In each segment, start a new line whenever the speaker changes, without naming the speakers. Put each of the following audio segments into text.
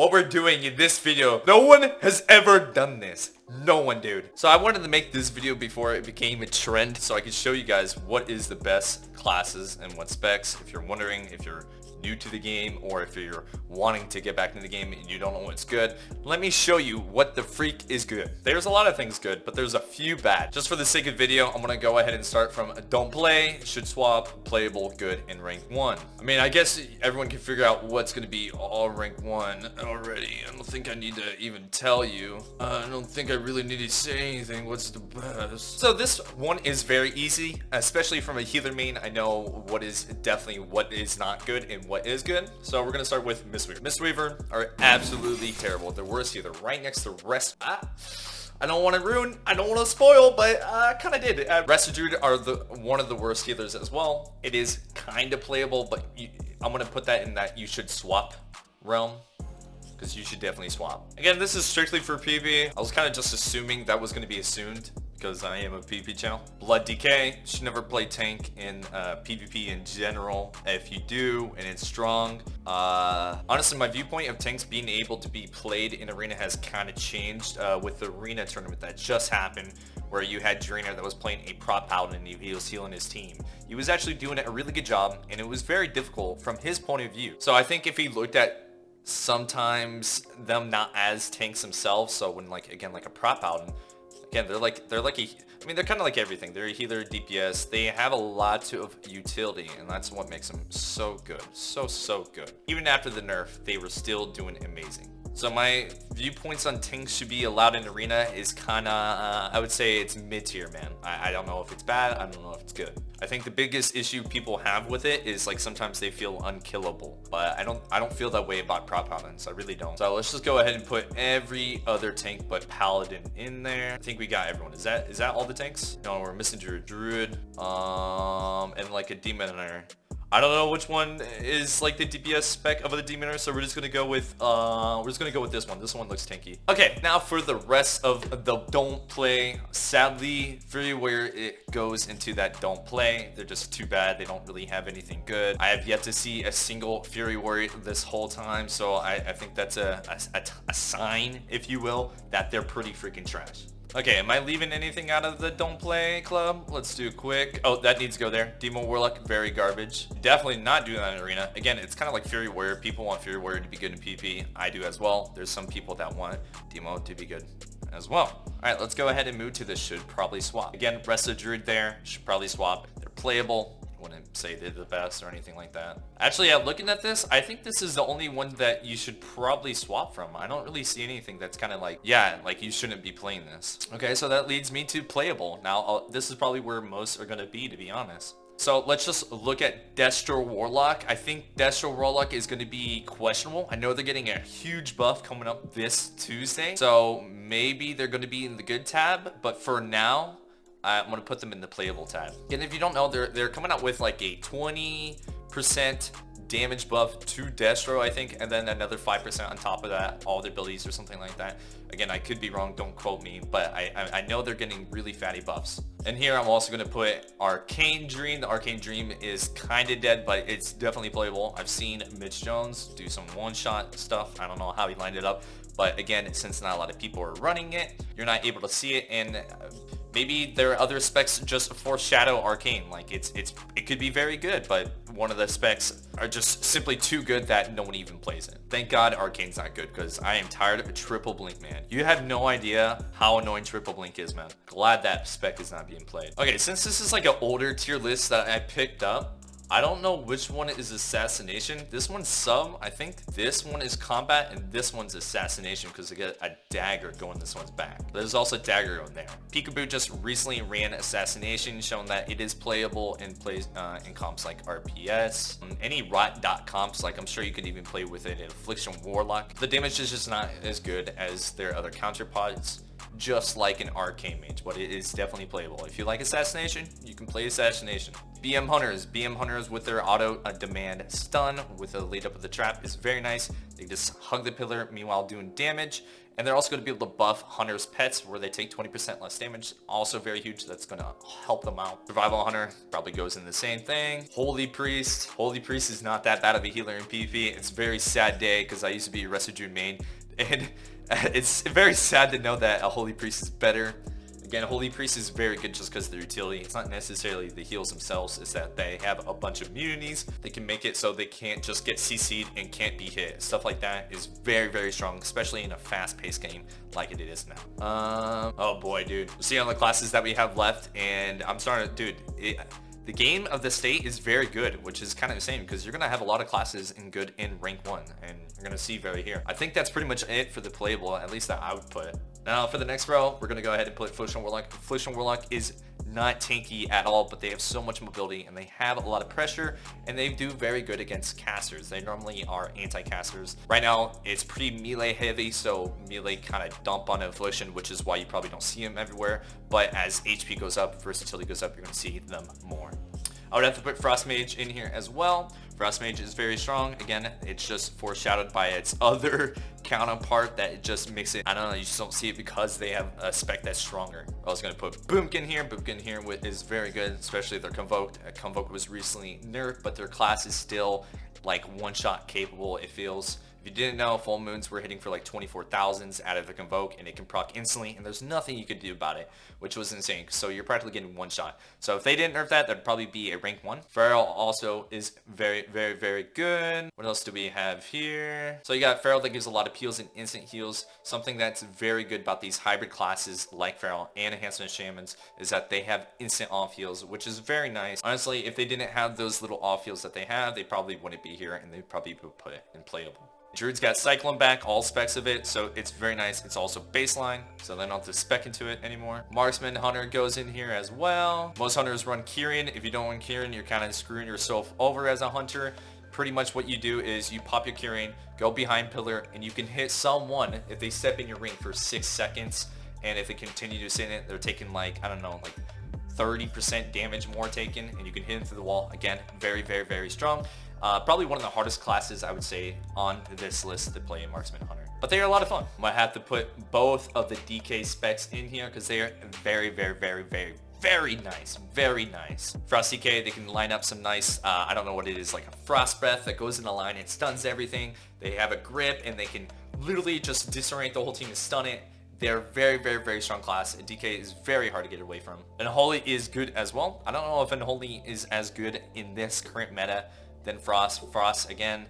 what we're doing in this video. No one has ever done this. No one, dude. So I wanted to make this video before it became a trend so I could show you guys what is the best classes and what specs. If you're wondering, if you're new to the game or if you're wanting to get back into the game and you don't know what's good, let me show you what the freak is good. There's a lot of things good, but there's a few bad. Just for the sake of video, I'm gonna go ahead and start from don't play, should swap, playable, good, and rank 1. I mean, I guess everyone can figure out what's gonna be all rank 1 already. I don't think I need to even tell you. I don't think I really need to say anything. What's the best? So this one is very easy, especially from a healer main. I know what is definitely what is not good and what is good. So we're gonna start with Mistweaver. Mistweaver are absolutely terrible. They're worst healer, right next to Rest. I don't want to ruin, I don't want to spoil, but I kind of did. Rest Druid are one of the worst healers as well. It is kind of playable, but I'm gonna put that in that you should swap realm, because you should definitely swap. Again, this is strictly for PvP. I was kind of just assuming that was going to be assumed because I am a PvP channel. Blood Decay, should never play tank in PvP in general. If you do and it's strong, honestly my viewpoint of tanks being able to be played in Arena has kind of changed with the Arena tournament that just happened, where you had Drainer that was playing a prop Paladin and he was healing his team. He was actually doing a really good job and it was very difficult from his point of view. So I think if he looked at sometimes them not as tanks themselves, so when like a prop Paladin, again they're kind of like everything. They're a healer, DPS. They have a lot of utility, and that's what makes them so good, so good. Even after the nerf, they were still doing amazing. So my viewpoints on tanks should be allowed in Arena is kind of, I would say it's mid-tier, man. I don't know if it's bad, I don't know if it's good. I think the biggest issue people have with it is like sometimes they feel unkillable, but I don't feel that way about prop Paladins. I really don't. So let's just go ahead and put every other tank but Paladin in there. I think we got everyone. Is that all the tanks? No, we're missing Druid, and like a Demoner. I don't know which one is like the DPS spec of the Demoner, so we're just gonna go with this one. This one looks tanky. Okay, now for the rest of the don't play. Sadly, Fury Warrior, it goes into that don't play. They're just too bad. They don't really have anything good. I have yet to see a single Fury Warrior this whole time, so I think that's a sign, if you will, that they're pretty freaking trash. Okay, am I leaving anything out of the don't play club? Let's do quick. Oh, that needs to go there. Demo Warlock, very garbage. Definitely not doing that in Arena. Again, it's kind of like Fury Warrior. People want Fury Warrior to be good in PvP. I do as well. There's some people that want Demo to be good as well. All right, let's go ahead and move to the should probably swap. Again, Rest of Druid there, should probably swap. They're playable. Wouldn't say they're the best or anything like that. Actually, yeah, looking at this, I think this is the only one that you should probably swap from. I don't really see anything that's kind of like, yeah, like you shouldn't be playing this. Okay, so that leads me to playable. Now, this is probably where most are going to be honest. So let's just look at Destro Warlock. I think Destro Warlock is going to be questionable. I know they're getting a huge buff coming up this Tuesday, so maybe they're going to be in the good tab, but for now, I'm going to put them in the playable tab. And if you don't know, they're coming out with like a 20% damage buff to Destro, I think, and then another 5% on top of that, all their abilities or something like that. Again, I could be wrong, don't quote me, but I know they're getting really fatty buffs. And here I'm also going to put Arcane Dream. The Arcane Dream is kind of dead, but it's definitely playable. I've seen Mitch Jones do some one-shot stuff. I don't know how he lined it up, but again, since not a lot of people are running it, you're not able to see it, and maybe there are other specs just foreshadow Arcane. Like it could be very good, but one of the specs are just simply too good that no one even plays it. Thank God Arcane's not good, because I am tired of a triple blink, man. You have no idea how annoying triple blink is, man. Glad that spec is not being played. Okay, since this is like an older tier list that I picked up, I don't know which one is Assassination. This one's sub. I think this one is combat and this one's Assassination, because they get a dagger going this one's back. There's also a dagger going there. Peekaboo just recently ran Assassination, showing that it is playable in comps like RPS. Any rot comps, like I'm sure you could even play with it in Affliction Warlock. The damage is just not as good as their other counterparts, just like an Arcane Mage, but it is definitely playable. If you like Assassination, you can play Assassination. BM Hunters with their auto demand stun with a lead up of the trap is very nice. They just hug the pillar, meanwhile doing damage. And they're also going to be able to buff Hunter's pets where they take 20% less damage. Also very huge. That's going to help them out. Survival Hunter probably goes in the same thing. Holy Priest. Holy Priest is not that bad of a healer in PvP. It's a very sad day because I used to be a Residue main. And it's very sad to know that a Holy Priest is better. Again, Holy Priest is very good just because of their utility. It's not necessarily the heals themselves, it's that they have a bunch of immunities. They can make it so they can't just get CC'd and can't be hit. Stuff like that is very, very strong, especially in a fast-paced game like it is now. Oh boy, dude. We'll see on the classes that we have left, and I'm starting to, dude, the game of the state is very good, which is kind of insane because you're going to have a lot of classes in rank 1, and you're going to see very here. I think that's pretty much it for the playable, at least that I would put. Now for the next row, we're going to go ahead and put Flotation Warlock. Flotation Warlock is not tanky at all, but they have so much mobility and they have a lot of pressure, and they do very good against casters. They normally are anti-casters. Right now, it's pretty melee heavy, so melee kind of dump on Inflation, which is why you probably don't see them everywhere. But as HP goes up, versatility goes up, you're going to see them more. I would have to put Frost Mage in here as well. Frost Mage is very strong. Again, it's just foreshadowed by its other counterpart that it just makes it, I don't know, you just don't see it because they have a spec that's stronger. I was going to put Boomkin here. Boomkin here is very good, especially if they're Convoked. Convoke was recently nerfed, but their class is still like one-shot capable, it feels. If you didn't know, full moons were hitting for like 24,000s out of the Convoke, and it can proc instantly, and there's nothing you could do about it, which was insane. So you're practically getting one shot. So if they didn't nerf that, that'd probably be a rank 1. Feral also is very, very, very good. What else do we have here? So you got Feral that gives a lot of peels and instant heals. Something that's very good about these hybrid classes like Feral and Enhancement Shamans is that they have instant off heals, which is very nice. Honestly, if they didn't have those little off heals that they have, they probably wouldn't be here, and they probably would put it in playable. Druid's got Cyclone back, all specs of it, so it's very nice. It's also baseline, so they don't have to spec into it anymore. Marksman Hunter goes in here as well. Most hunters run Kyrian. If you don't run Kyrian, you're kind of screwing yourself over as a hunter. Pretty much what you do is you pop your Kyrian, go behind pillar, and you can hit someone if they step in your ring for 6 seconds, and if they continue to sit in it, they're taking like, I don't know, like 30% damage more taken, and you can hit them through the wall. Again, very, very, very strong. Probably one of the hardest classes, I would say, on this list to play in Marksman Hunter. But they are a lot of fun. I have to put both of the DK specs in here because they are very, very, very, very, very nice. Very nice. Frost DK, they can line up some nice, I don't know what it is, like a Frost Breath that goes in the line and stuns everything. They have a grip, and they can literally just disorient the whole team and stun it. They're very, very, very strong class, and DK is very hard to get away from. Unholy is good as well. I don't know if Unholy is as good in this current meta than Frost. Frost, again,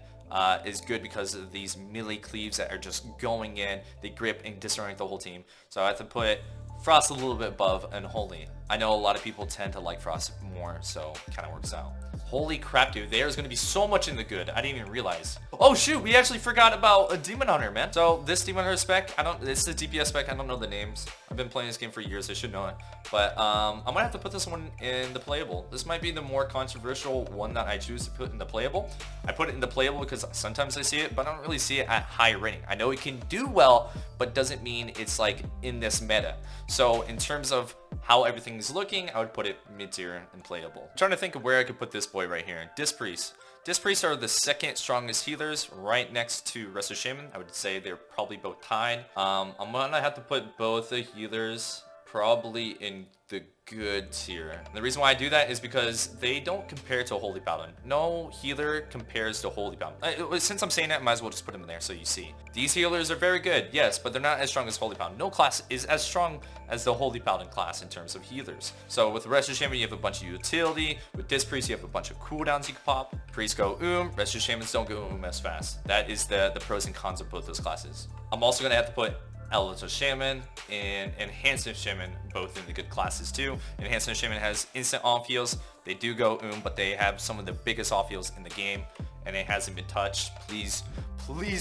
is good because of these melee cleaves that are just going in. They grip and disorient the whole team. So I have to put Frost a little bit above Unholy. I know a lot of people tend to like Frost more, so it kind of works out. Holy crap, dude. There's going to be so much in the good. I didn't even realize. Oh, shoot. We actually forgot about a Demon Hunter, man. So this Demon Hunter spec, it's the DPS spec. I don't know the names. I've been playing this game for years. I should know it. But I'm going to have to put this one in the playable. This might be the more controversial one that I choose to put in the playable. I put it in the playable because sometimes I see it, but I don't really see it at high rating. I know it can do well, but doesn't mean it's like in this meta. So in terms of how everything's looking, I would put it mid-tier and playable. I'm trying to think of where I could put this boy right here. Disc Priest. Disc Priests are the second strongest healers, right next to Resto Shaman. I would say they're probably both tied. I'm gonna have to put both the healers probably in the good tier. And the reason why I do that is because they don't compare to a Holy Paladin. No healer compares to a Holy Paladin. Since I'm saying that, I might as well just put them in there so you see. These healers are very good, yes, but they're not as strong as Holy Paladin. No class is as strong as the Holy Paladin class in terms of healers. So with Resto Shaman, you have a bunch of utility. With Disc Priest, you have a bunch of cooldowns you can pop. Priests go Resto Shamans don't go as fast. That is the pros and cons of both those classes. I'm also going to have to put Outlaw Shaman and Enhancement Shaman both in the good classes too. Enhancement Shaman has instant off heals. They do go but they have some of the biggest off heals in the game, and it hasn't been touched. Please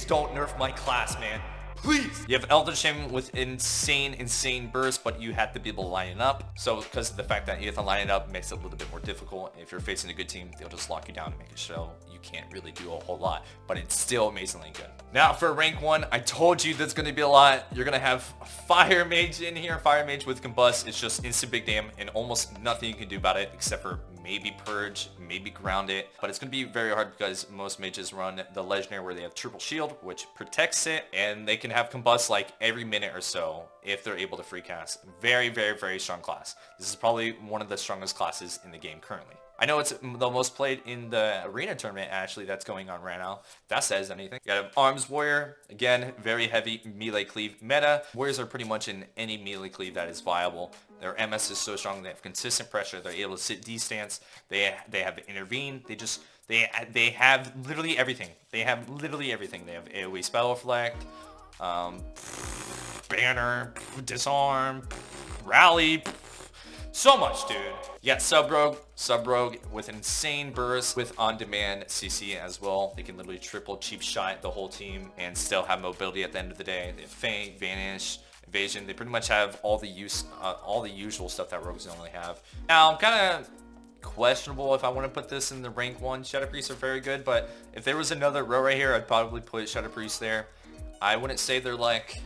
don't nerf my class, man. Please! You have Elder Shaman with insane burst, but you have to be able to line it up. So because of the fact that you have to line it up, it makes it a little bit more difficult. If you're facing a good team, they'll just lock you down and make it so you can't really do a whole lot, but it's still amazingly good. Now for rank 1, I told you that's going to be a lot. You're going to have Fire Mage in here. Fire Mage with Combust is just instant big damn and almost nothing you can do about it except for maybe purge, maybe ground it, but it's going to be very hard because most mages run the legendary where they have triple shield, which protects it, and they can have combust like every minute or so if they're able to free cast. Very, very, very strong class. This is probably one of the strongest classes in the game currently. I know it's the most played in the arena tournament, actually, that's going on right now. If that says anything. You got an Arms Warrior. Again, very heavy melee cleave meta. Warriors are pretty much in any melee cleave that is viable. Their MS is so strong. They have consistent pressure. They're able to sit D-stance. They have intervene. They have literally everything. They have literally everything. They have AoE spell reflect, banner, disarm, rally. So much, dude. You got Sub Rogue with an insane burst with on-demand CC as well. They can literally triple cheap shot the whole team and still have mobility at the end of the day. They have Feint, Vanish, Evasion. They pretty much have all the usual stuff that rogues normally have. Now, I'm kind of questionable if I want to put this in the rank 1. Shadow Priests are very good, but if there was another row right here, I'd probably put Shadow Priests there. I wouldn't say they're like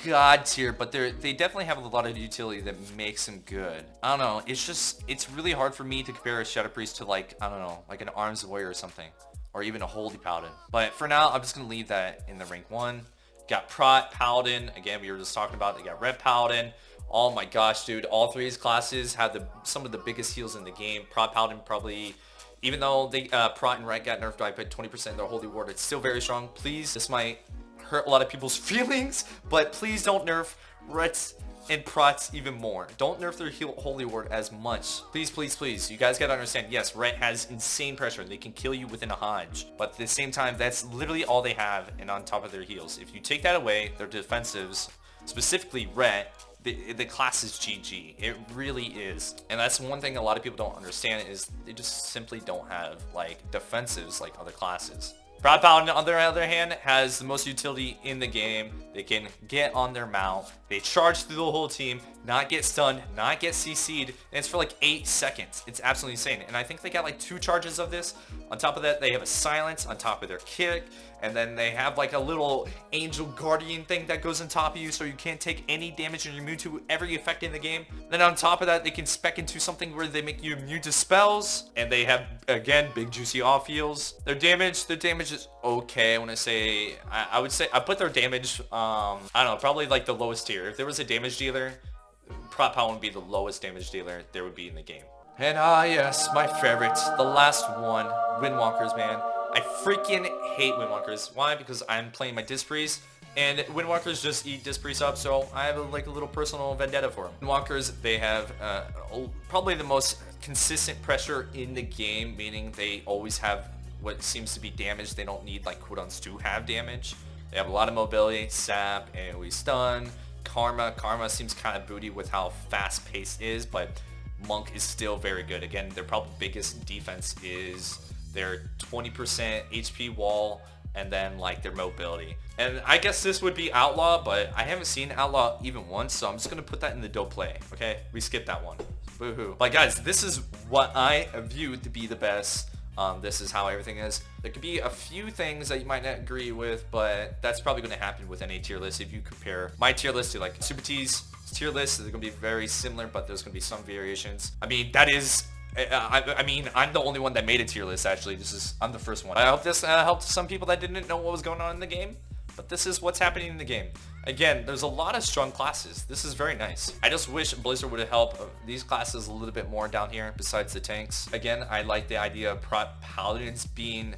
god tier, but they definitely have a lot of utility that makes them good. I don't know. It's really hard for me to compare a Shadow Priest to like, I don't know, like an Arms Warrior or something, or even a Holy Paladin. But for now, I'm just gonna leave that in the rank 1. Got Prot Paladin. Again, we were just talking about. They got Red Paladin. Oh my gosh, dude! All three of these classes have some of the biggest heals in the game. Prot Paladin probably. Even though they Prot and Ret got nerfed by 20% of their Holy Ward, it's still very strong. Please, this might hurt a lot of people's feelings, but please don't nerf Rets and Prots even more. Don't nerf their Holy Ward as much. Please, please, please. You guys gotta understand, yes, Ret has insane pressure. They can kill you within a Hodge, but at the same time, that's literally all they have, and on top of their heals. If you take that away, their defensives, specifically Ret, the class is GG. It really is. And that's one thing a lot of people don't understand is they just simply don't have like defensives like other classes. Prot Paladin, on the other hand, has the most utility in the game. They can get on their mount. They charge through the whole team, not get stunned, not get CC'd, and it's for like 8 seconds. It's absolutely insane. And I think they got like 2 charges of this. On top of that, they have a silence on top of their kick. And then they have like a little angel guardian thing that goes on top of you so you can't take any damage and you're immune to every effect in the game. Then on top of that, they can spec into something where they make you immune to spells. And they have, again, big juicy off heals. Their damage is okay. I want to say, I would say, I put their damage, I don't know, probably like the lowest tier. If there was a damage dealer, Prot Paladin would be the lowest damage dealer there would be in the game. And yes, my favorite, the last one, Windwalkers, man. I freaking hate Windwalkers. Why? Because I'm playing my Disc Priest, and Windwalkers just eat Disc Priest up, so I have like a little personal vendetta for them. Windwalkers, they have probably the most consistent pressure in the game, meaning they always have what seems to be damage. They don't need like cooldowns to have damage. They have a lot of mobility, sap, AoE stun, Karma. Karma seems kind of booty with how fast-paced it is, but Monk is still very good. Again, their probably biggest defense is their 20% HP wall, and then like their mobility. And I guess this would be Outlaw, but I haven't seen Outlaw even once, so I'm just gonna put that in the dope play. Okay, we skipped that one. Boo-hoo. But guys, this is what I viewed to be the best. This is how everything is. There could be a few things that you might not agree with, but that's probably going to happen with any tier list. If you compare my tier list to like Super T's tier list, they're going to be very similar, but there's going to be some variations. I mean, that is... I mean, I'm the only one that made a tier list, actually. I'm the first one. I hope this helped some people that didn't know what was going on in the game, but this is what's happening in the game. Again, there's a lot of strong classes. This is very nice. I just wish Blizzard would have helped these classes a little bit more down here besides the tanks. Again, I like the idea of Paladins being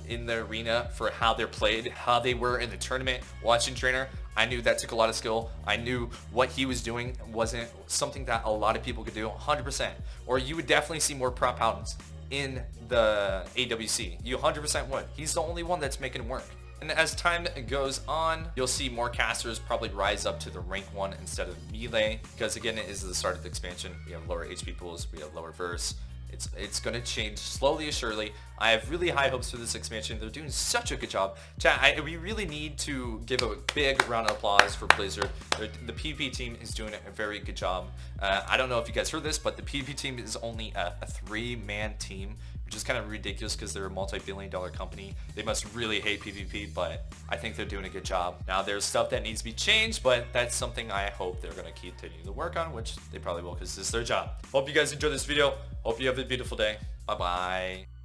in the arena for how they're played, how they were in the tournament. Watching Trainer, I knew that took a lot of skill. I knew what he was doing wasn't something that a lot of people could do 100%. Or you would definitely see more Prot Paladins in the AWC. You 100% would. He's the only one that's making it work. And as time goes on, you'll see more casters probably rise up to the rank 1 instead of melee, because again, it is the start of the expansion. We have lower HP pools, we have lower verse. It's going to change slowly or surely. I have really high hopes for this expansion. They're doing such a good job. Chat, we really need to give a big round of applause for Blizzard. The PvP team is doing a very good job. I don't know if you guys heard this, but the PvP team is only a 3-man team, which is kind of ridiculous because they're a multi-billion-dollar company. They must really hate PvP, but I think they're doing a good job. Now, there's stuff that needs to be changed, but that's something I hope they're going to continue to work on, which they probably will because this is their job. Hope you guys enjoyed this video. Hope you have a beautiful day. Bye-bye.